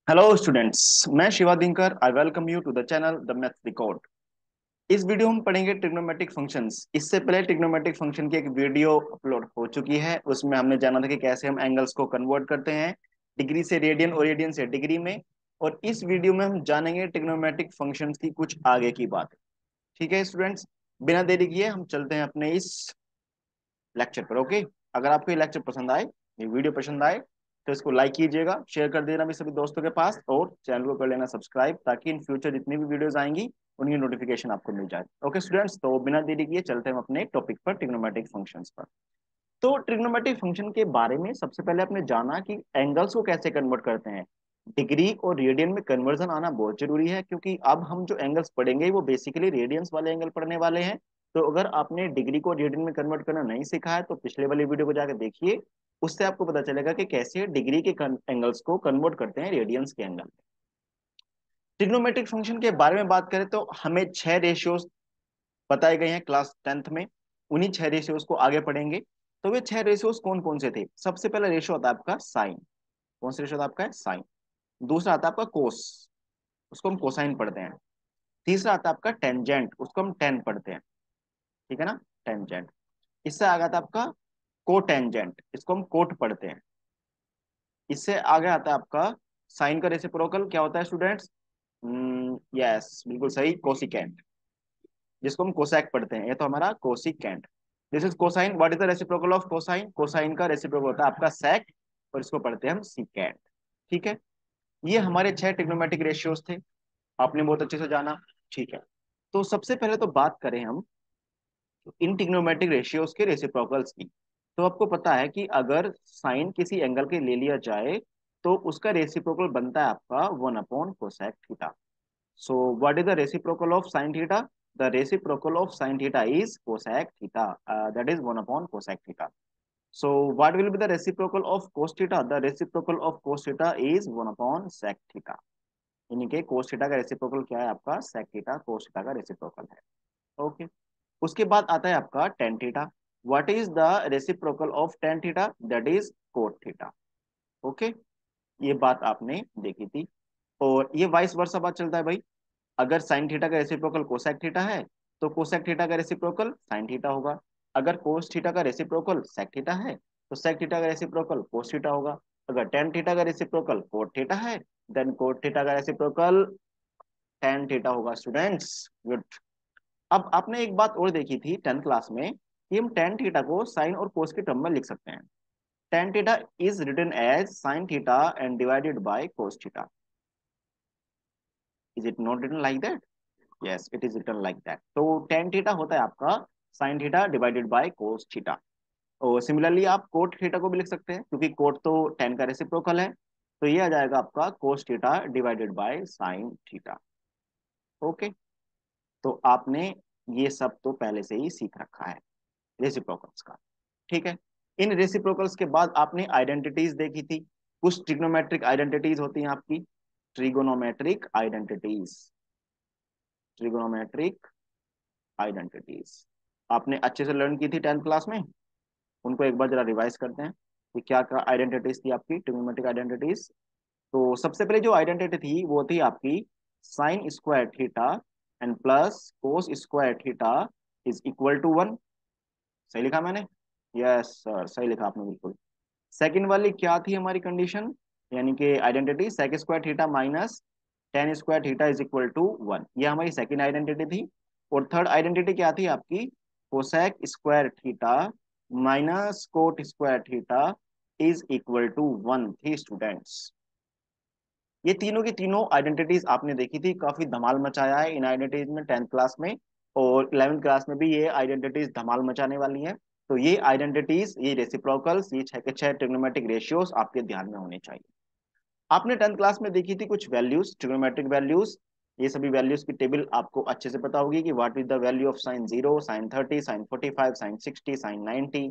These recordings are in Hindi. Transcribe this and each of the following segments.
हेलो स्टूडेंट्स, मैं Shiva Dinkar. I welcome you to the channel the math record. इस वीडियो में पढ़ेंगे ट्रिग्नोमेट्रिक फंक्शंस। इससे पहले ट्रिग्नोमेट्रिक फंक्शन की एक वीडियो अपलोड हो चुकी है। उसमें हमने जाना था कि कैसे हम एंगल्स को कन्वर्ट करते हैं डिग्री से रेडियन और रेडियन से डिग्री में। और इस वीडियो में हम जानेंगे ट्रिग्नोमेट्रिक फंक्शंस की कुछ आगे की बात। ठीक है स्टूडेंट्स, बिना देरी किए हम चलते हैं अपने इस लेक्चर पर। ओके, अगर आपको ये लेक्चर पसंद आए, ये वीडियो पसंद आए, तो इसको लाइक कीजिएगा, शेयर कर देना भी सभी दोस्तों के पास, और चैनल को कर लेना सब्सक्राइब, ताकि इन फ्यूचर जितनी भी वीडियोस आएंगी उनकी नोटिफिकेशन आपको मिल जाए। ओके स्टूडेंट्स, तो बिना देरी किए चलते हैं अपने टॉपिक पर, ट्रिग्नोमेट्रिक फंक्शंस पर। तो ट्रिग्नोमेट्रिक फंक्शन के बारे में सबसे पहले आपने जाना कि एंगल्स को कैसे कन्वर्ट करते हैं। डिग्री और रेडियन में कन्वर्जन आना बहुत जरूरी है, क्योंकि अब हम जो एंगल्स पढ़ेंगे वो बेसिकली रेडियंस वाले एंगल पढ़ने वाले हैं। तो अगर आपने डिग्री को रेडियन में कन्वर्ट करना नहीं सीखा है तो पिछले वाली वीडियो को जाकर देखिए। उससे आपको पता चलेगा कि कैसे डिग्री के एंगल्स को कन्वर्ट करते हैं रेडियंस के एंगल में। ट्रिग्नोमेट्रिक फंक्शन के बारे में बात करें तो हमें 6 रेशियोज बताए गए हैं क्लास 10th में। उन्हीं 6 रेशियोज को आगे पढ़ेंगे। तो वे 6 रेशियोज कौन कौन से थे? सबसे पहला रेशियो होता है आपका साइन। कौन सा रेशियो होता है आपका? साइन। दूसरा आता है आपका कोस, उसको हम कोसाइन पढ़ते हैं। तीसरा आता है आपका टेंजेंट, उसको हम टेन पढ़ते हैं। ठीक है ना, टेंजेंट। इससे आगे आता है आपका कोटेंजेंट, इसको हम कोट पढ़ते हैं। इससे आगे आता है आपका साइन का रेसिप्रोकल, क्या होता है स्टूडेंट्स? यस, बिल्कुल सही, कोसिकेंट, जिसको हम कोसैक पढ़ते हैं। ये तो हमारा cosecant. This is cosine. What is the reciprocal of cosine? Cosine का रेसिप्रोकल होता है आपका सेक, और इसको पढ़ते हैं हम सिकेंट। ठीक है, ये हमारे 6 ट्रिग्नोमेट्रिक रेशियोज थे। आपने बहुत अच्छे से जाना। ठीक है, तो सबसे पहले तो बात करें हम इन ट्रिग्नोमेट्रिक रेशियोज के रेसिप्रोकल्स की। तो आपको पता है कि अगर साइन किसी एंगल के ले लिया जाए तो उसका रेसिप्रोकल बनता है आपका 1/cosec theta. So what is the reciprocal of sin theta? The reciprocal of sin theta is cosec theta. That is 1/cosec theta. So what will be the reciprocal of cos theta? The reciprocal of cos theta is 1/sec theta. यानी कि cos theta का रेसिप्रोकल क्या है? आपका sec theta cos theta का रेसिप्रोकल है। ओके, उसके बाद आता है आपका tan theta. What is the reciprocal of tan theta? That is cot theta. Okay, ये बात आपने देखी थी। और ये वाइस वर्सा बात चलता है भाई। अगर साइन थीटा का रेसिप्रोकल कोसेक थीटा है तो कोसेक थीटा का रेसिप्रोकल साइन थीटा होगा। अगर कोस थीटा का रेसिप्रोकल सेक थीटा है तो सेक थीटा का रेसिप्रोकल कोस थीटा होगा। अगर टेन थीटा का रेसिप्रोकल कोट थीटा है देन कोट थीटा का रेसिप्रोकल टेन थीटा होगा। Students, good. अब आपने एक बात और देखी थी 10th क्लास में कि हम टेन थीटा को साइन और कोस के टर्म में लिख सकते हैं। Tan theta is written as sine theta and divided by cos theta. Is it not written like that? Yes, it is written like that. तो टेन थीटा होता है आपका sine theta divided by cos theta. और सिमिलरली आप कोट थीटा को भी लिख सकते हैं, क्योंकि कोट तो टेन का रेसिप्रोकल है। तो ये आ जाएगा आपका cos theta divided by sine theta. Okay, तो आपने ये सब तो पहले से ही सीख रखा है रेसिप्रोकल्स का। ठीक है, इन रेसिप्रोकल्स के बाद आपने आइडेंटिटीज देखी थी। कुछ ट्रिग्नोमेट्रिक आइडेंटिटीज होती हैं आपकी, ट्रिगोनोमेट्रिक आइडेंटिटीज। ट्रिगोनोमेट्रिक आइडेंटिटीज आपने अच्छे से लर्न की थी 10th क्लास में। उनको एक बार जरा रिवाइज करते हैं कि क्या क्या आइडेंटिटीज थी आपकी ट्रिग्नोमेट्रिक आइडेंटिटीज। तो सबसे पहले जो आइडेंटिटी थी वो थी आपकी sine square theta and plus cos square theta is equal to 1। सही लिखा मैंने? यस सर, सही लिखा आपने बिल्कुल। सेकंड वाली क्या थी हमारी कंडीशन, यानी कि identity sec square theta minus tan square theta is equal to 1। ये हमारी सेकंड आइडेंटिटी थी। और थर्ड आइडेंटिटी क्या थी आपकी? Cosec square theta minus cot square theta is equal to 1 थी स्टूडेंट्स। ये तीनों की तीनों आइडेंटिटीज आपने देखी थी। काफी धमाल मचाया है इन आइडेंटिटीज में 10th क्लास में, और 11th क्लास में भी ये आइडेंटिटीज धमाल मचाने वाली हैं। तो ये आइडेंटिटीज, ये रेसिप्रोकल्स, ये 6 के 6 ट्रिग्नोमेट्रिक रेशियोज आपके ध्यान में होने चाहिए। आपने 10th क्लास में देखी थी कुछ वैल्यूज, ट्रिग्नोमेट्रिक वैल्यूज। ये सभी वैल्यूज की टेबल आपको अच्छे से पता होगी कि what is the value of sine 0, sine 30, sine 45, sine 60, sine 90।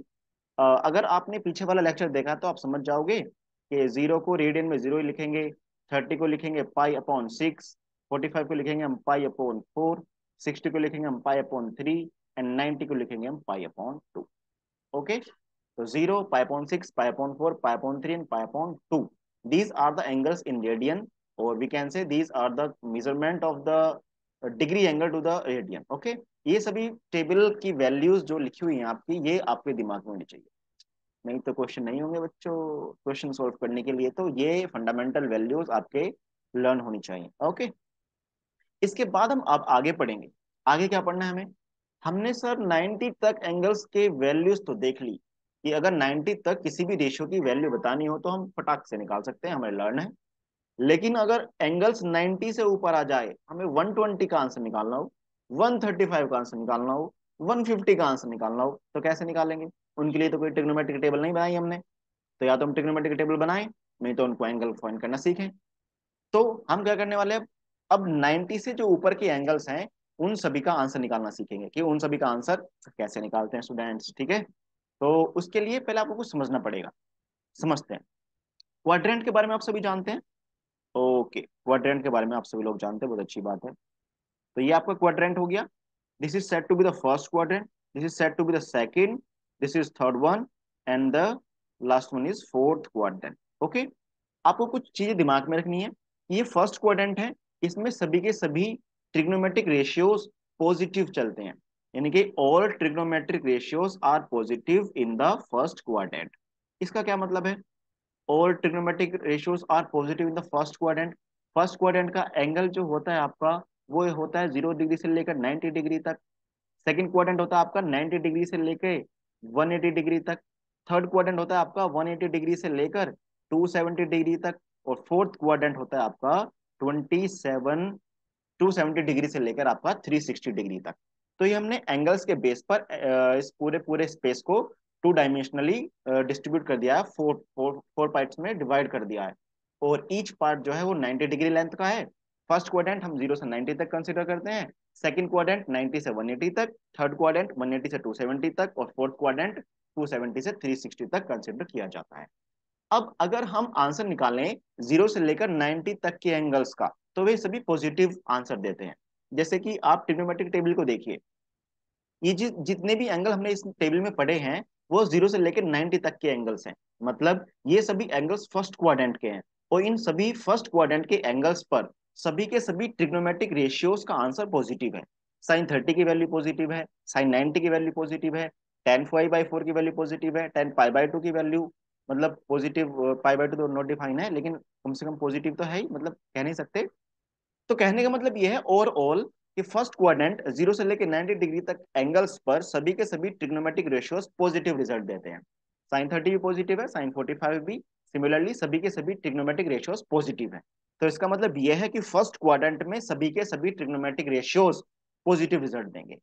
अगर आपने पीछे वाला लेक्चर देखा तो आप समझ जाओगे कि 0 को रेडियन में 0 ही लिखेंगे, 30 को लिखेंगे पाई/6, 45 को लिखेंगे हम पाई/4, 60 को लिखेंगे हम पाई/3, एंड 90 को लिखेंगे हम पाई/2। Okay, so 0, pi/6, pi/4, pi/3 and pi/2. These are the angles in radian और we can say these are the measurement of the degree angle to the radian. Okay, ये सभी टेबल की वैल्यूज जो लिखी हुई हैं आपकी, ये आपके दिमाग में होनी चाहिए, नहीं तो क्वेश्चन नहीं होंगे बच्चों। क्वेश्चन सॉल्व करने के लिए तो ये फंडामेंटल वैल्यूज आपके लर्न होनी चाहिए। ओके, इसके बाद हम अब आगे पढ़ेंगे। आगे क्या पढ़ना है हमें? हमने सर 90 तक एंगल्स के वैल्यूज तो देख ली कि अगर 90 तक किसी भी रेशियो की वैल्यू बतानी हो तो हम फटाक से निकाल सकते हैं, हमें लर्न है। लेकिन अगर एंगल्स 90 से ऊपर आ जाए, हमें 120 का आंसर निकालना हो, 135 का आंसर निकालना हो, 150 का आंसर निकालना हो, तो कैसे निकालेंगे? उनके लिए तो कोई ट्रिग्नोमेट्रिक टेबल नहीं बनाई हमने, तो या तो हम ट्रिग्नोमेट्रिक टेबल बनाएं, नहीं तो उनको एंगल फाइंड करना सीखें। तो हम क्या करने वाले हैं, अब 90 से जो ऊपर के एंगल्स हैं उन सभी का आंसर निकालना सीखेंगे कि उन सभी का आंसर कैसे निकालते हैं स्टूडेंट्स। ठीक है, तो उसके लिए पहले आपको कुछ समझना पड़ेगा। समझते हैं। क्वाड्रेंट के बारे में आप सभी जानते हैं? ओके, क्वाड्रेंट के बारे में आप सभी लोग जानते हैं, बहुत अच्छी बात है। तो ये आपका क्वाड्रेंट हो गया। This is said to be the first quadrant, this is said to be the second, this is third one, and the last one is fourth quadrant. Okay, आपको कुछ चीजें दिमाग में रखनी है। ये फर्स्ट क्वाड्रेंट है, इसमें सभी के सभी ट्रिग्नोमेट्रिक रेशियोज पॉजिटिव चलते हैं, यानी कि all trigonometric ratios are positive in the first quadrant. इसका क्या मतलब है? All trigonometric ratios are positive in the first quadrant. First quadrant का एंगल जो होता है आपका, वो होता है 0 डिग्री से लेकर 90 डिग्री तक। सेकंड क्वाड्रेंट होता है आपका 90 डिग्री से लेकर 180 डिग्री तक। थर्ड क्वाड्रेंट होता है आपका 180 डिग्री से लेकर 270 डिग्री तक। और फोर्थ क्वाड्रेंट होता है आपका 270 डिग्री से लेकर आपका 360 डिग्री तक। तो ये हमने एंगल्स के बेस पर इस पूरे पूरे स्पेस को 2 डायमेंशनली डिस्ट्रीब्यूट कर दिया है, फोर फोर फोर पार्ट्स में डिवाइड कर दिया है। और ईच पार्ट जो है वो 90 डिग्री लेंथ का है। फर्स्ट क्वाड्रेंट हम 0 से 90 तक कंसिडर करते हैं, सेकंड क्वाड्रेंट 90 से 180 तक, थर्ड क्वाड्रेंट 180 से 270 तक, और फोर्थ क्वाड्रेंट 270 से 360 तक कंसिडर किया जाता है। अब अगर हम आंसर निकालें 0 से लेकर 90 तक के एंगल्स का, तो वे सभी पॉजिटिव आंसर देते हैं। जैसे कि आप ट्रिग्नोमेट्रिक टेबल को देखिए, ये जितने भी एंगल हमने इस टेबल में पढ़े हैं वो 0 से लेकर 90 तक के एंगल्स हैं। मतलब ये सभी एंगल्स फर्स्ट क्वाड्रेंट के हैं, और इन सभी फर्स्ट क्वाड्रेंट के एंगल्स पर सभी के सभी ट्रिग्नोमेट्रिक रेशियोज का आंसर पॉजिटिव है। साइन 30 की वैल्यू पॉजिटिव है, साइन 90 की वैल्यू पॉजिटिव है, tan π/4 की वैल्यू पॉजिटिव है, tan π/2 की वैल्यू, मतलब पॉजिटिव, π/2 तो नॉट डिफाइन है लेकिन कम से कम पॉजिटिव तो है ही, मतलब कह नहीं सकते। तो कहने का मतलब यह है ओवरऑल कि फर्स्ट क्वाड्रेंट 0 से लेकर 90 डिग्री तक एंगल्स पर सभी के सभी ट्रिग्नोमेट्रिक रेशियोज पॉजिटिव रिजल्ट देते हैं। साइन 30 भी पॉजिटिव है, साइन 45 भी, सिमिलरली सभी के सभी ट्रिग्नोमेट्रिक रेशियोज पॉजिटिव है। तो इसका मतलब यह है कि फर्स्ट क्वाड्रेंट में सभी के सभी ट्रिग्नोमेट्रिक रेशियोज पॉजिटिव रिजल्ट देंगे।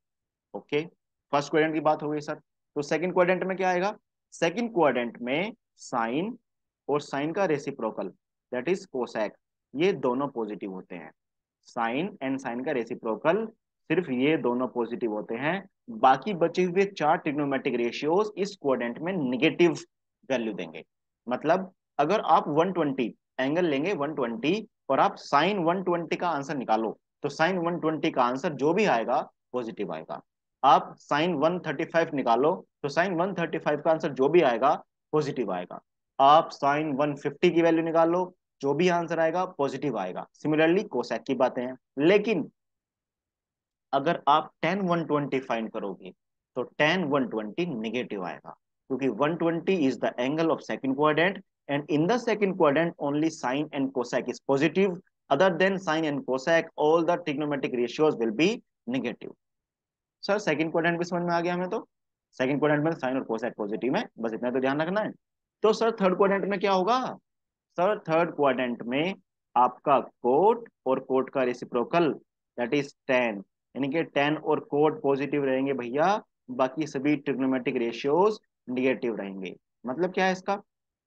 ओके, फर्स्ट क्वाड्रेंट की बात हो गई सर। तो सेकंड क्वाड्रेंट में क्या आएगा? सेकंड क्वाड्रेंट में साइन और साइन का रेसिप्रोकल, दैट इज कोसेक, ये दोनों पॉजिटिव होते हैं। साइन एंड साइन का रेसिप्रोकल, सिर्फ ये दोनों पॉजिटिव होते हैं। बाकी बचे हुए 4 ट्रिग्नोमेट्रिक रेशियोज इस क्वाड्रेंट में निगेटिव वैल्यू देंगे। मतलब अगर आप 120 एंगल लेंगे 120 और आप साइन 120 का आंसर निकालो, तो साइन 120 का आंसर जो भी आएगा पॉजिटिव आएगा। आप साइन 135 निकालो तो साइन 135 का आंसर जो भी आएगा पॉजिटिव आएगा। आप साइन 150 की वैल्यू निकालो, जो भी आंसर आएगा पॉजिटिव आएगा। सिमिलरली कोसेक की बातें हैं। लेकिन अगर आप टेन 120 फाइंड करोगे तो टेन 120 निगेटिव आएगा, क्योंकि 120 is the angle of second quadrant, and in the second quadrant only sine and cosec is positive. Other than sine and cosec all the trigonometric ratios will be negative. Sir second quadrant भी समझ में आ गया हमें? तो सेकंड क्वाड्रेंट में साइन और कोसेक पॉजिटिव है, बस इतना तो ध्यान रखना है। तो सर थर्ड क्वाड्रेंट में क्या होगा? सर थर्ड क्वाड्रेंट में आपका कोट और कोट का रेसिप्रोकल, दैट इज टेन, यानी कि टेन और कोट पॉजिटिव रहेंगे भैया, बाकी सभी ट्रिग्नोमेट्रिक रेशियोज निगेटिव रहेंगे। मतलब क्या है इसका?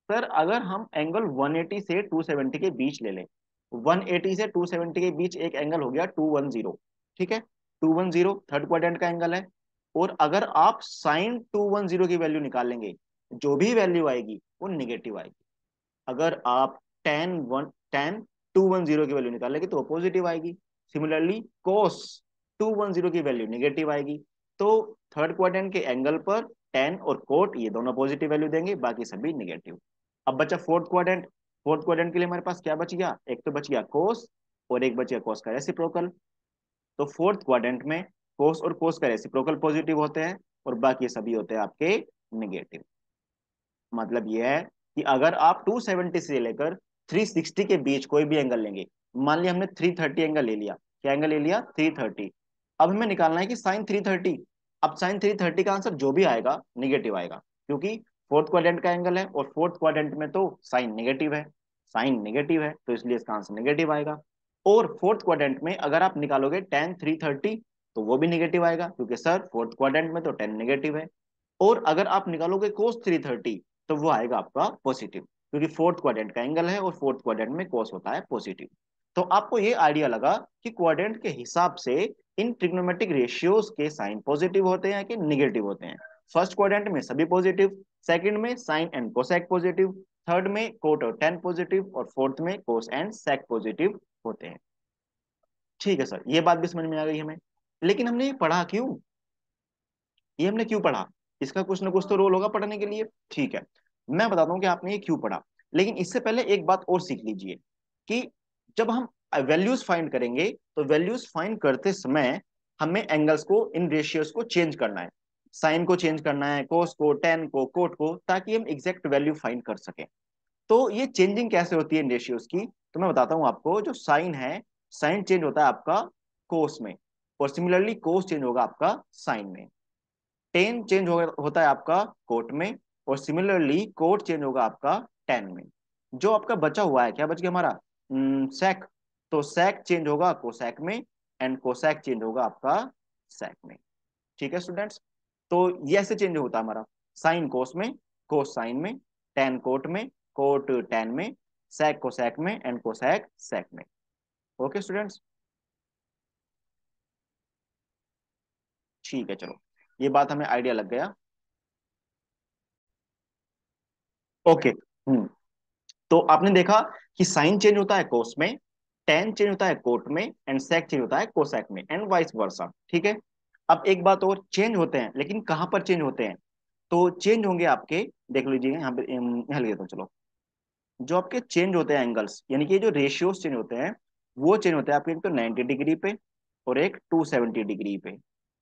सर अगर हम एंगल 180 से 270 के बीच ले लें, 180 से 270 के बीच एक एंगल हो गया 210, ठीक है, 210 थर्ड क्वाड्रेंट का एंगल है। और अगर आप साइन 210 की वैल्यू निकालेंगे, जो भी वैल्यू आएगी वो निगेटिव आएगी। अगर आप टेन 210 की वैल्यू निकालेंगे तो पॉजिटिव आएगी। सिमिलरली कोस 210 की वैल्यू निगेटिव आएगी। तो थर्ड क्वाड्रेंट के एंगल पर टेन और कोट ये दोनों पॉजिटिव वैल्यू देंगे, बाकी सभी निगेटिव। अब बचा फोर्थ क्वाड्रेंट। फोर्थ क्वाड्रेंट के लिए हमारे पास क्या बच गया, एक तो बच गया कोस और एक बच गया कोस का रेसिप्रोकल। तो फोर्थ क्वाड्रेंट में कोस और कोस का रेसिप्रोकल पॉजिटिव होते हैं और बाकी सभी होते हैं आपके निगेटिव। मतलब ये है कि अगर आप 270 से लेकर 360 के बीच कोई भी एंगल लेंगे, मान लिया हमने 330 एंगल ले लिया, क्या एंगल ले लिया 330, अब हमें निकालना है कि साइन 330। अब साइन 330 का आंसर जो भी आएगा निगेटिव आएगा, क्योंकि फोर्थ क्वाड्रेंट का एंगल है और फोर्थ क्वाड्रेंट में तो साइन नेगेटिव है, साइन नेगेटिव है तो इसलिए इसका आंसर नेगेटिव आएगा। और फोर्थ क्वाड्रेंट में अगर आप निकालोगे टेन 330 तो वो भी निगेटिव आएगा, क्योंकि सर फोर्थ क्वाड्रेंट में तो टेन नेगेटिव है। और अगर आप निकालोगे कोस 330 तो वो आएगा आपका पॉजिटिव, क्योंकि फोर्थ क्वाड्रेंट का एंगल है और फोर्थ क्वाड्रेंट में कोस होता है पॉजिटिव। तो आपको ये आइडिया लगा कि क्वाड्रेंट के हिसाब से इन ट्रिग्नोमेट्रिक रेशियोज के साइन पॉजिटिव होते हैं कि निगेटिव होते हैं। फर्स्ट क्वाड्रेंट में सभी पॉजिटिव, सेकंड में sine and cosec positive, third में कोट और टेन पॉजिटिव और फोर्थ में कोस एंड सेक पॉजिटिव होते हैं। ठीक है सर, ये बात भी समझ में आ गई हमें। लेकिन हमने ये पढ़ा क्यों, ये हमने क्यों पढ़ा, इसका कुछ ना कुछ तो रोल होगा पढ़ने के लिए। ठीक है, मैं बताता हूँ कि आपने ये क्यों पढ़ा। लेकिन इससे पहले एक बात और सीख लीजिए कि जब हम वैल्यूज फाइंड करेंगे तो वैल्यूज फाइंड करते समय हमें एंगल्स को, इन रेशियोज को चेंज करना है, साइन को चेंज करना है, कोस को, टेन को, कोट को, ताकि हम एग्जैक्ट वैल्यू फाइंड कर सकें। तो ये चेंजिंग कैसे होती है इन रेशियोज की, तो मैं बताता हूँ आपको। जो साइन है, साइन चेंज होता है आपका कोस में, और सिमिलरली कोस चेंज होगा आपका साइन में। टेन चेंज होता है आपका कोट में, और सिमिलरली कोट चेंज होगा आपका टेन में। जो आपका बचा हुआ है, क्या बच गया हमारा, सेक, तो सेक चेंज होगा कोसेक में, एंड कोसेक चेंज होगा आपका सेक में। ठीक है स्टूडेंट्स, तो ये ऐसे चेंज होता है हमारा, साइन कोस में, कोस साइन में, टेन कोट में, कोट टेन में, सेक कोसेक में, एंड कोसेक सेक में। ओके स्टूडेंट्स, ठीक है चलो, ये बात हमें आइडिया लग गया। ओके, तो आपने देखा कि साइन चेंज होता है कोस में, टेन चेंज होता है कोट में, एंड सेक चेंज होता है कोसेक में, एंड वाइस वर्सा। ठीक है, अब एक बात और, चेंज होते हैं लेकिन कहां पर चेंज होते हैं, तो चेंज होंगे आपके, देख लीजिए यहाँ पे, यहाँ लिख देता हूँ चलो। जो आपके चेंज होते हैं एंगल्स, यानी कि जो रेशियोज चेंज होते हैं, वो चेंज होते हैं आपके एक तो 90 डिग्री पे और एक 270 डिग्री पे।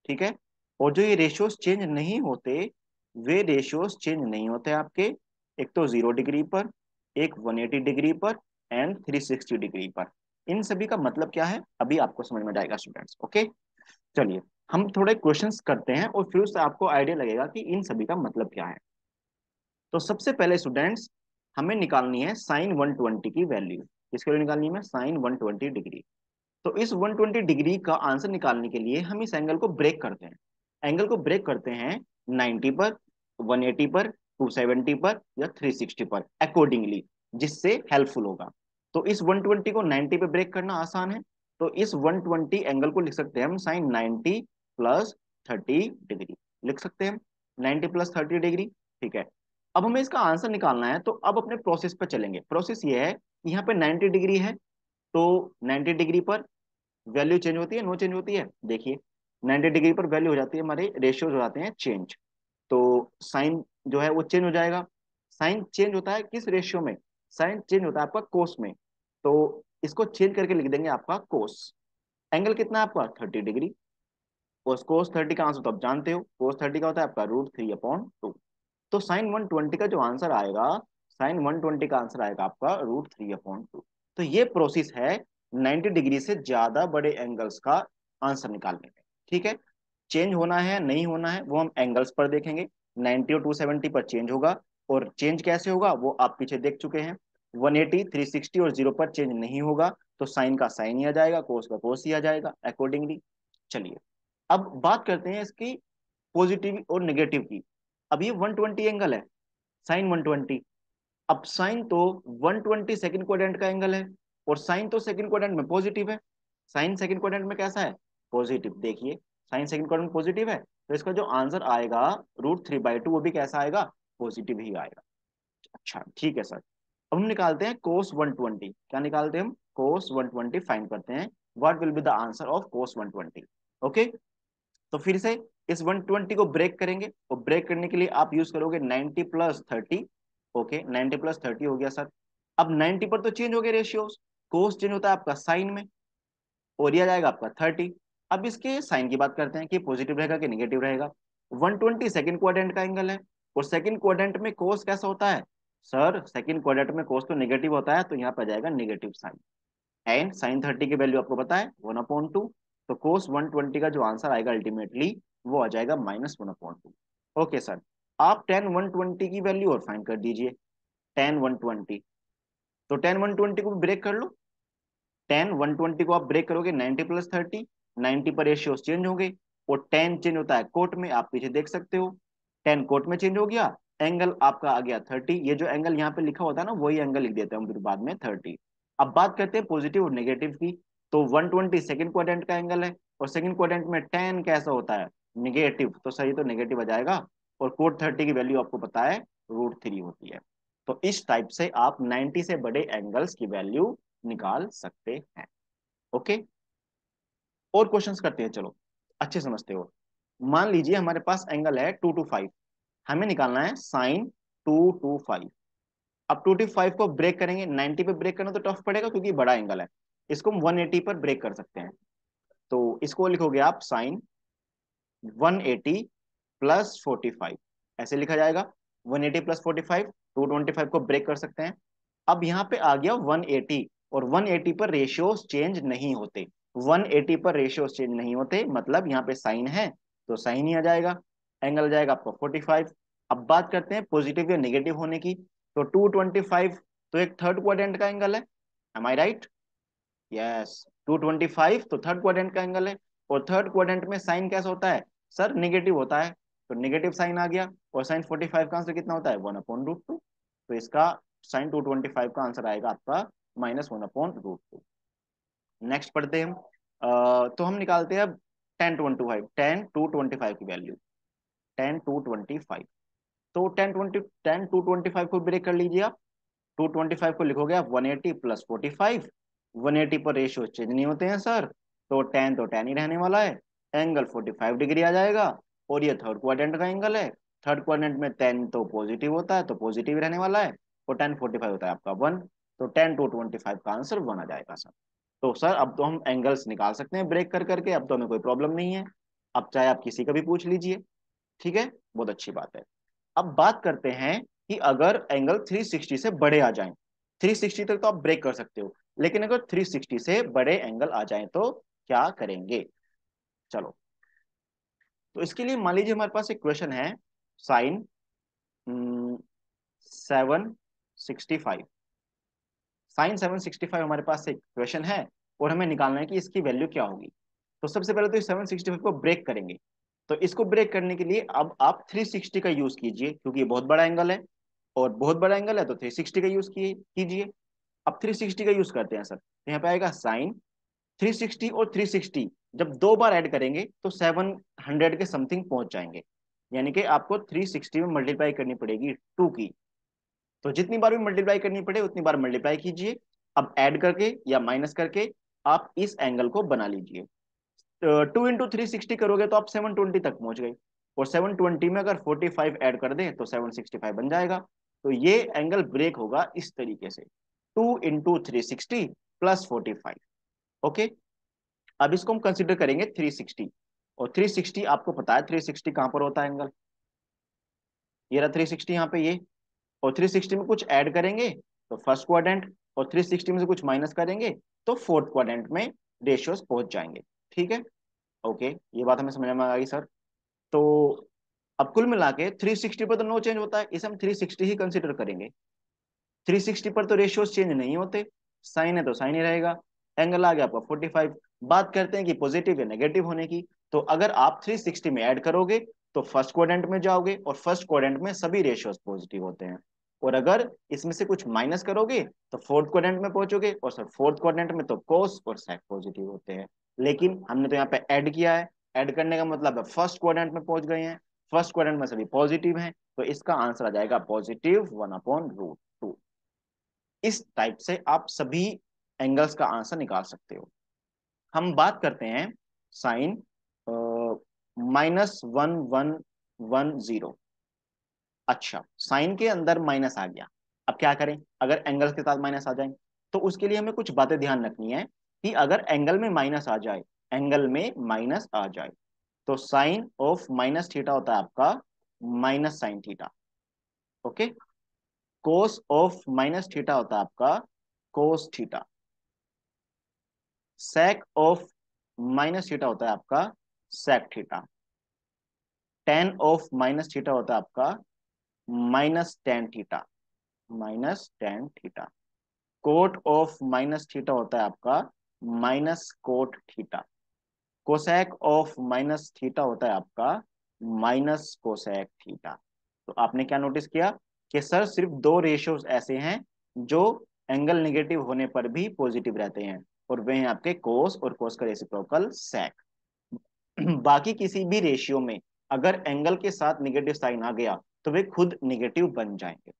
ठीक है, और जो ये रेशियोज चेंज नहीं होते, वे रेशियोज चेंज नहीं होते आपके, एक तो 0 डिग्री पर, एक 180 डिग्री पर, एंड 360 डिग्री पर। इन सभी का मतलब क्या है अभी आपको समझ में आएगा स्टूडेंट्स। ओके, चलिए हम थोड़े क्वेश्चंस करते हैं और फिर उससे आपको आइडिया लगेगा कि इन सभी का मतलब क्या है। तो सबसे पहले स्टूडेंट्स, हमें निकालनी है साइन 120 की वैल्यू। किसके लिए निकालनी है, साइन 120 डिग्री। तो इस 120 डिग्री का आंसर निकालने के लिए हम इस एंगल को ब्रेक करते हैं, एंगल को ब्रेक करते हैं 90 पर, 180 पर, 270 पर या 360 पर अकॉर्डिंगली, जिससे हेल्पफुल होगा। तो इस 120 को 90 पे ब्रेक करना आसान है, तो इस 120 एंगल को लिख सकते हैं हम साइन 90 प्लस 30 डिग्री, लिख सकते हैं 90 प्लस 30 डिग्री। ठीक है, अब हमें इसका आंसर निकालना है, तो अब अपने प्रोसेस पर चलेंगे। प्रोसेस ये है कि यहाँ पे 90 डिग्री है, तो 90 डिग्री पर वैल्यू चेंज होती है, नो चेंज होती है, देखिए 90 डिग्री पर वैल्यू हो जाती है, हमारे रेशियोज हो जाते हैं चेंज, तो साइन जो है वो चेंज हो जाएगा। साइन चेंज होता है किस रेशियो में, साइन चेंज होता है आपका कोस में, तो इसको चेंज करके लिख देंगे आपका कोस। एंगल कितना है आपका 30 डिग्री, और कोस 30 का आंसर तो आप जानते हो, कोस 30 का होता है आपका √3/2। तो साइन 120 का जो आंसर आएगा, साइन 120 का आंसर आएगा आपका √3/2। तो ये प्रोसेस है 90 डिग्री से ज्यादा बड़े एंगल्स का आंसर निकालने में। ठीक है, चेंज होना है नहीं होना है वो हम एंगल्स पर देखेंगे, 90 और 270 पर चेंज होगा, और चेंज कैसे होगा वो आप पीछे देख चुके हैं, 180, 360 और 0 पर चेंज नहीं होगा, तो साइन का साइन ही आ जाएगा, कोस का कोस ही आ जाएगा अकॉर्डिंगली। चलिए, अब बात करते हैं इसकी पॉजिटिव और नेगेटिव की। अब ये 120 एंगल है, साइन 120, अब साइन तो 120 सेकंड क्वाड्रेंट का एंगल है, और साइन तो सेकंड क्वाड्रेंट में पॉजिटिव है। साइन सेकंड क्वाड्रेंट में कैसा है, पॉजिटिव, देखिए साइन सेकंड क्वाड्रेंट पॉजिटिव है, तो इसका जो आंसर आएगा √3/2 वो भी कैसा आएगा, पॉजिटिव ही आएगा। अच्छा ठीक है सर, अब हम निकालते हैं कोस 120, क्या निकालते हैं हम, कोस 120 फाइंड करते हैं, what will be the answer of cos 120। Okay, तो फिर से इस 120 को ब्रेक करेंगे, और ब्रेक करने के लिए आप यूज करोगे 90 प्लस 30। ओके, 90 प्लस 30 हो गया सर, अब 90 पर तो चेंज हो गए रेशियोज, कोस चेंज होता है आपका साइन में, और ये आ जाएगा आपका 30। अब इसके साइन की बात करते हैं कि पॉजिटिव रहेगा कि नेगेटिव रहेगा। 120 सेकंड क्वाड्रेंट का एंगल है, और सेकंड क्वाड्रेंट में कोस कैसा होता है सर, सेकंड क्वाड्रेंट में कोस तो नेगेटिव होता है, तो यहाँ पर आ जाएगा नेगेटिव साइन। एंड साइन 30 की वैल्यू आपको पता है 1/2, तो कोस 120 का जो आंसर आएगा अल्टीमेटली वो आ जाएगा -1/2। ओके सर, आप टेन 120 की वैल्यू और फाइंड कर दीजिए। टेन 120, तो टेन 120 को ब्रेक कर लो। टेन 120 को आप ब्रेक करोगे 90 + 30, 90 पर रेशियो चेंज हो गए, और टेन चेंज होता है कोट में, आप पीछे देख सकते हो, टेन कोट में चेंज हो गया, एंगल आपका आ गया 30। ये जो एंगल यहाँ पे लिखा होता है ना वही एंगल लिख देते हैं हम फिर बाद में 30। अब बात करते हैं पॉजिटिव और नेगेटिव की। तो 120 सेकंड क्वाड्रेंट का एंगल है, और सेकंड क्वाड्रेंट में टेन कैसा होता है निगेटिव, तो सही तो नेगेटिव आ जाएगा, और कोट 30 की वैल्यू आपको पता है √3 होती है। तो इस टाइप से आप 90 से बड़े एंगल्स की वैल्यू निकाल सकते हैं। ओके, और क्वेश्चंस करते हैं, चलो अच्छे समझते हो। मान लीजिए हमारे पास एंगल है 2 to 5, हमें निकालना है साइन 2 to 5। अब 2 to 5 को ब्रेक करेंगे, 90 पे ब्रेक करना तो टफ पड़ेगा क्योंकि बड़ा एंगल है, इसको हम 180 पर ब्रेक कर सकते हैं। तो इसको लिखोगे आप साइन 180 + 45, ऐसे लिखा जाएगा। 180 + 45, 225 को ब्रेक कर सकते हैं। अब यहाँ पे आ गया 180, और 180 पर रेशियोज चेंज नहीं होते। 180 पर रेशियोज चेंज नहीं होते मतलब यहाँ पे साइन है, तो साइन ही आ जाएगा, एंगल आ जाएगा आपका 45। अब बात करते हैं पॉजिटिव या नेगेटिव होने की। तो 225 तो एक थर्ड क्वाड्रेंट का एंगल है, एम आई राइट? यस, 225 तो थर्ड क्वाड्रेंट का एंगल है, और थर्ड क्वाड्रेंट में साइन कैसा होता है सर, नेगेटिव होता है, तो नेगेटिव साइन आ गया। और साइन 45 का आंसर कितना होता है 1/√2, तो इसका साइन 225 का आंसर आएगा आपका -1/√2। नेक्स्ट पढ़ते हैं हम। तो हम निकालते हैं अब टेन 2 25 की वैल्यू, टेन 225। तो टेन टू ट्वेंटी फाइव को ब्रेक कर लीजिए आप। 225 को लिखोगे आप 180 + 45, 180 पर रेशियो चेंज नहीं होते हैं सर, तो टेन तो टेन ही रहने वाला है, एंगल 45 डिग्री आ जाएगा। और ये थर्ड क्वाड्रेंट का एंगल है, थर्ड क्वाड्रेंट में टेन तो पॉजिटिव होता है, तो पॉजिटिव रहने वाला है, और टेन 45 होता है आपका 1, तो टेन 225 का आंसर 1 आ जाएगा सर। तो सर अब तो हम एंगल्स निकाल सकते हैं ब्रेक कर करके, अब तो हमें कोई प्रॉब्लम नहीं है। अब चाहे आप किसी का भी पूछ लीजिए, ठीक है, बहुत अच्छी बात है। अब बात करते हैं कि अगर एंगल 360 से बड़े आ जाएं, 360 तक तो आप ब्रेक कर सकते हो, लेकिन अगर 360 से बड़े एंगल आ जाएं तो क्या करेंगे। चलो, तो इसके लिए मान लीजिए हमारे पास एक क्वेश्चन है, साइन 765, साइन 765 हमारे पास एक क्वेश्चन है, और हमें निकालना है कि इसकी वैल्यू क्या होगी। तो सबसे पहले तो इस 765 को ब्रेक करेंगे। तो इसको ब्रेक करने के लिए अब आप 360 का यूज कीजिए, क्योंकि ये बहुत बड़ा एंगल है, और बहुत बड़ा एंगल है तो 360 का यूज कीजिए। अब 360 का यूज करते हैं सर, तो यहाँ पे आएगा साइन 360, और 360 जब दो बार ऐड करेंगे तो 700 के समथिंग पहुंच जाएंगे, यानी कि आपको 360 में मल्टीप्लाई करनी पड़ेगी 2 की। तो जितनी बार भी मल्टीप्लाई करनी पड़े उतनी बार मल्टीप्लाई कीजिए। अब ऐड करके या माइनस करके आप इस एंगल को बना लीजिए। 2 × 360 करोगे तो आप 720 तक पहुंच गए, और 720 में अगर 45 ऐड कर दें तो 765 बन जाएगा। तो ये एंगल ब्रेक होगा इस तरीके से, 2 × 360 + 45। ओके, अब इसको हम कंसिडर करेंगे 360, और 360 आपको पता है 360 कहां पर होता है एंगल, ये रहा 360 यहाँ पे ये। और 360 में कुछ ऐड करेंगे तो फर्स्ट क्वाड्रेंट, और 360 में से कुछ माइनस करेंगे तो फोर्थ क्वाड्रेंट में रेशियोज पहुंच जाएंगे। ठीक है, ओके, ये बात हमें समझ में आ गई सर। तो अब कुल मिला के 360 पर तो नो चेंज होता है, इसे हम 360 ही कंसिडर करेंगे। 360 पर तो रेशियोज चेंज नहीं होते, साइन है तो साइन ही रहेगा, एंगल आ गया आपका 45। बात करते हैं कि पॉजिटिव या नेगेटिव होने की। तो अगर आप 360 में ऐड करोगे तो फर्स्ट क्वाड्रेंट में जाओगे, और फर्स्ट क्वाड्रेंट में सभी रेशियोज पॉजिटिव होते हैं, और अगर इसमें से कुछ माइनस करोगे तो फोर्थ क्वाड्रेंट में पहुंचोगे, और सर फोर्थ क्वाड्रेंट में तो कोस और सेक पॉजिटिव होते हैं। लेकिन हमने तो यहाँ पे ऐड किया है, ऐड करने का मतलब है फर्स्ट क्वाड्रेंट में पहुंच गए हैं, फर्स्ट क्वाड्रेंट में सभी पॉजिटिव हैं, तो इसका आंसर आ जाएगा पॉजिटिव 1/√2। इस टाइप से आप सभी एंगल्स का आंसर निकाल सकते हो। हम बात करते हैं साइन -1110। अच्छा, साइन के अंदर माइनस आ गया, अब क्या करें, अगर एंगल्स के साथ माइनस आ जाए तो उसके लिए हमें कुछ बातें ध्यान रखनी है कि अगर एंगल में माइनस आ जाए, एंगल में माइनस आ जाए तो साइन ऑफ माइनस थीटा होता है आपका minus sine theta. Okay, cos of minus theta होता है आपका cos theta. Sec of minus theta होता है आपका sec theta. Tan of minus theta होता है आपका minus tan theta, minus tan theta. Cot of minus theta होता है आपका minus cot theta. Cosec of minus theta होता है आपका माइनस कोसेक थीटा। तो आपने क्या नोटिस किया कि सर सिर्फ दो रेशियोज ऐसे हैं जो एंगल नेगेटिव होने पर भी पॉजिटिव रहते हैं, और वे हैं आपके कोस और कोस का रेसिप्रोकल सेक। बाकी किसी भी रेशियो में अगर एंगल के साथ नेगेटिव साइन आ गया तो वे खुद नेगेटिव बन जाएंगे।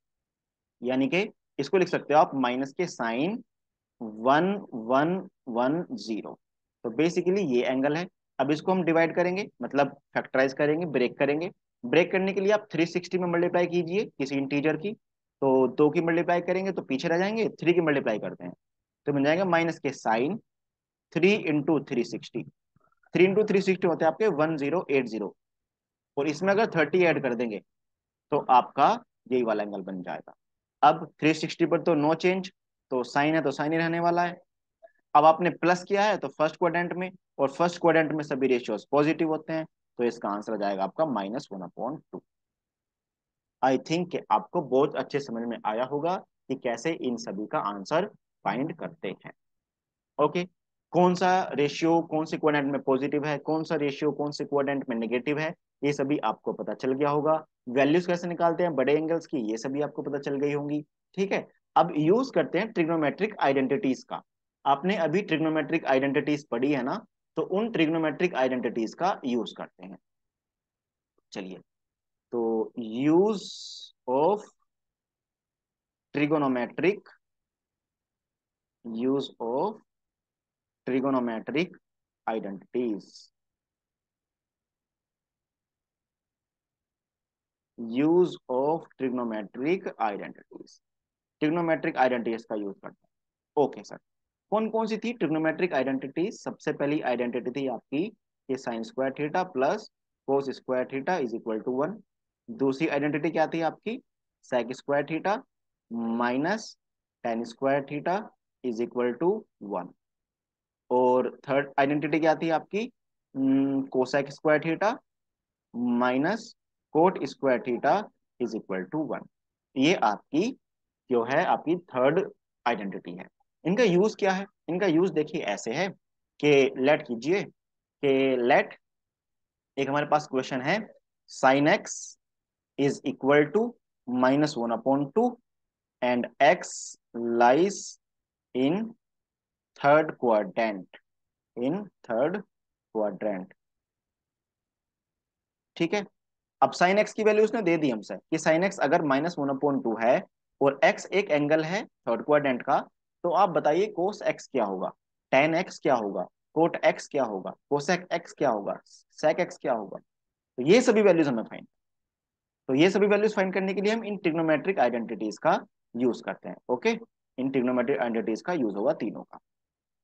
यानी कि इसको लिख सकते हो आप माइनस के साइन 1110। तो बेसिकली ये एंगल है। अब इसको हम डिवाइड करेंगे, मतलब फैक्टराइज करेंगे, ब्रेक करेंगे। ब्रेक करने के लिए आप 360 में मल्टीप्लाई कीजिए किसी इंटीजर की। तो 2 की मल्टीप्लाई करेंगे तो पीछे रह जाएंगे, 3 की मल्टीप्लाई करते हैं तो बन जाएगा माइनस के साइन 3 इंटू 360। 3 इंटू 360 होते हैं आपके 1080, और इसमें अगर 30 ऐड कर देंगे तो आपका यही वाला एंगल बन जाएगा। अब 360 पर तो नो चेंज, तो साइन है तो साइन ही रहने वाला है। अब आपने प्लस किया है तो फर्स्ट क्वाड्रेंट में, और फर्स्ट क्वाड्रेंट में सभी रेशियोज पॉजिटिव होते हैं, तो इसका आंसर आ जाएगा आपका -1/2। आई थिंक आपको बहुत अच्छे समझ में आया होगा कि कैसे इन सभी का आंसर फाइंड करते हैं। ओके, कौन सा रेशियो कौन से क्वाड्रेंट में पॉजिटिव है, कौन सा रेशियो कौन से क्वाड्रेंट में नेगेटिव है, ये सभी आपको पता चल गया होगा। वैल्यूज कैसे निकालते हैं बड़े एंगल्स की, ये सभी आपको पता चल गई होंगी। ठीक है, अब यूज करते हैं ट्रिग्नोमेट्रिक आइडेंटिटीज का। आपने अभी ट्रिग्नोमेट्रिक आइडेंटिटीज पढ़ी है ना, तो उन ट्रिग्नोमेट्रिक आइडेंटिटीज का यूज करते हैं। चलिए, तो use of trigonometric, use of trigonometric identities, use of trigonometric identities. Trigonometric identities का यूज करते हैं। ओके सर, कौन कौन सी थी ट्रिग्नोमेट्रिक आइडेंटिटीज? सबसे पहली आइडेंटिटी थी आपकी ये sine square theta plus cos square theta is equal to 1। दूसरी आइडेंटिटी क्या थी आपकी? Sec square theta minus tan square theta is equal to 1। और थर्ड आइडेंटिटी क्या थी आपकी? Cosec square theta minus cot square theta is equal to 1। ये आपकी जो है आपकी थर्ड आइडेंटिटी है। इनका यूज क्या है? इनका यूज देखिए ऐसे है कि लेट कीजिए कि लेट एक हमारे पास क्वेश्चन है, sine X is equal to -1/2 and X lies in third quadrant, in third quadrant. ठीक है, अब साइन एक्स की वैल्यू उसने दे दी हमसे कि साइन एक्स अगर -1/2 है और एक्स एक एंगल है थर्ड क्वाड्रेंट का, तो आप बताइए कोस एक्स क्या होगा, टेन एक्स क्या होगा, कोट एक्स क्या होगा, कोसेक एक्स क्या होगा, सेक एक्स क्या होगा। तो ये सभी वैल्यूज हमें फाइंड, तो ये सभी वैल्यूज फाइंड करने के लिए हम इन ट्रिग्नोमेट्रिक आइडेंटिटीज का यूज करते हैं। ओके, इन ट्रिग्नोमेट्रिक आइडेंटिटीज का यूज होगा तीनों का।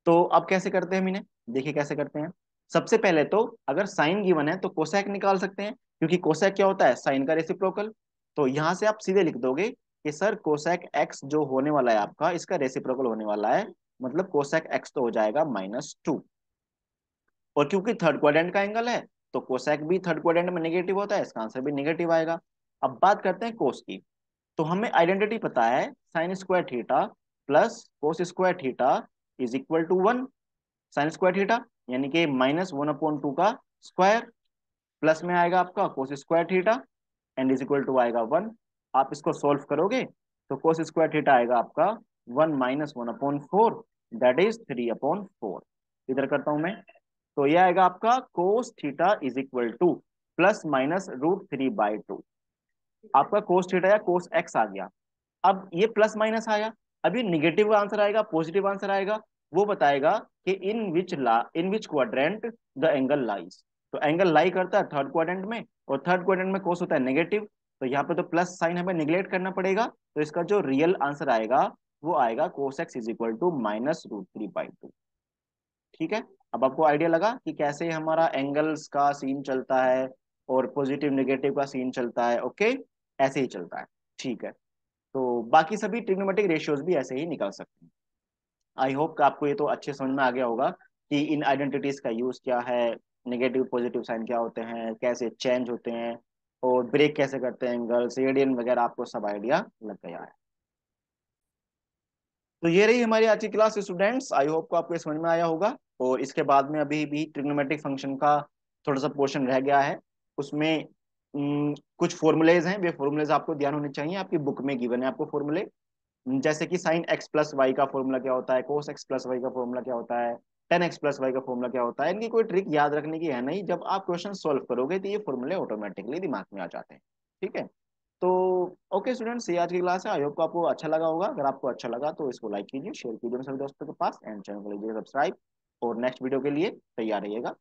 तो अब कैसे करते हैं हम इन्हें, देखिए कैसे करते हैं। सबसे पहले तो अगर साइन गिवन है तो कोसेक निकाल सकते हैं, क्योंकि कोसेक क्या होता है? साइन का रेसिप्रोकल। तो यहां से आप सीधे लिख दोगे कि सर कोसेक एक्स जो होने वाला है आपका, इसका रेसिप्रोकल होने वाला है, मतलब कोसेक एक्स तो हो जाएगा -2। और क्योंकि थर्ड क्वाड्रेंट का एंगल है तो कोसेक भी थर्ड क्वाड्रेंट में नेगेटिव होता है, इसका आंसर भी नेगेटिव आएगा। अब बात करते हैं कोस की। तो हमें आइडेंटिटी पता है sine square theta plus cos square theta is equal to 1। Sine square theta यानी कि -1/2 का स्क्वायर, प्लस में आएगा आपका cos square theta and is equal to आएगा 1। आप इसको सोल्व करोगे तो कोस स्क्वायर थीटा आएगा आपका 1 -1/4, दैट इज 3/4। इधर करता हूं मैं, तो ये आएगा आपका cos theta is equal two plus minus √3/2। आपका कोस थीटा या कोस एक्स आ गया। अब ये प्लस माइनस आया, अभी निगेटिव आंसर आएगा पॉजिटिव आंसर आएगा, वो बताएगा कि in which quadrant the angle lies. तो एंगल लाई करता है थर्ड क्वाड्रेंट में, और थर्ड क्वाड्रेंट में कोस होता है नेगेटिव, तो यहाँ पे तो प्लस साइन हमें निगलेक्ट करना पड़ेगा, तो इसका जो रियल आंसर आएगा वो आएगा cos x is equal to -√3/2। ठीक है। अब आपको आइडिया लगा कि कैसे हमारा एंगल्स का सीन चलता है और पॉजिटिव नेगेटिव का सीन चलता है। ओके, ऐसे ही चलता है। ठीक है। तो बाकी सभी ट्रिग्नोमेट्रिक रेशियोज भी ऐसे ही निकाल सकते हैं। आई होप कि आपको ये तो अच्छे समझ में आ गया होगा कि इन आइडेंटिटीज का यूज क्या है, नेगेटिव पॉजिटिव साइन क्या होते हैं, कैसे चेंज होते हैं, और ब्रेक कैसे करते हैं एंगल्स, रेडियन वगैरह, आपको सब आइडिया लग गया है। तो ये रही हमारी आज की क्लास स्टूडेंट्स। आई होप को आपको ये समझ में आया होगा। और इसके बाद में अभी भी ट्रिग्नोमेट्रिक फंक्शन का थोड़ा सा पोर्शन रह गया है। उसमें कुछ फॉर्मूलेज हैं, वे फॉर्मूलेज आपको ध्यान होने चाहिए, आपकी बुक में गिवन है आपको फॉर्मूले। जैसे कि साइन एक्स प्लस वाई का फॉर्मूला क्या होता है, कोस एक्स प्लस वाई का फॉर्मूला क्या होता है, टेन एक्स प्लस वाई का फॉर्मूला क्या होता है। इनकी कोई ट्रिक याद रखने की है नहीं, जब आप क्वेश्चन सॉल्व करोगे तो ये फॉर्मूले ऑटोमेटिकली दिमाग में आ जाते हैं। ठीक है। तो ओके स्टूडेंट्स, ये आज की क्लास है। आई होप को आपको अच्छा लगा होगा। अगर आपको अच्छा लगा तो इसको लाइक कीजिए, शेयर कीजिए सभी दोस्तों के पास, एंड चैनल को लीजिए सब्सक्राइब। और नेक्स्ट वीडियो के लिए तैयार रहिएगा।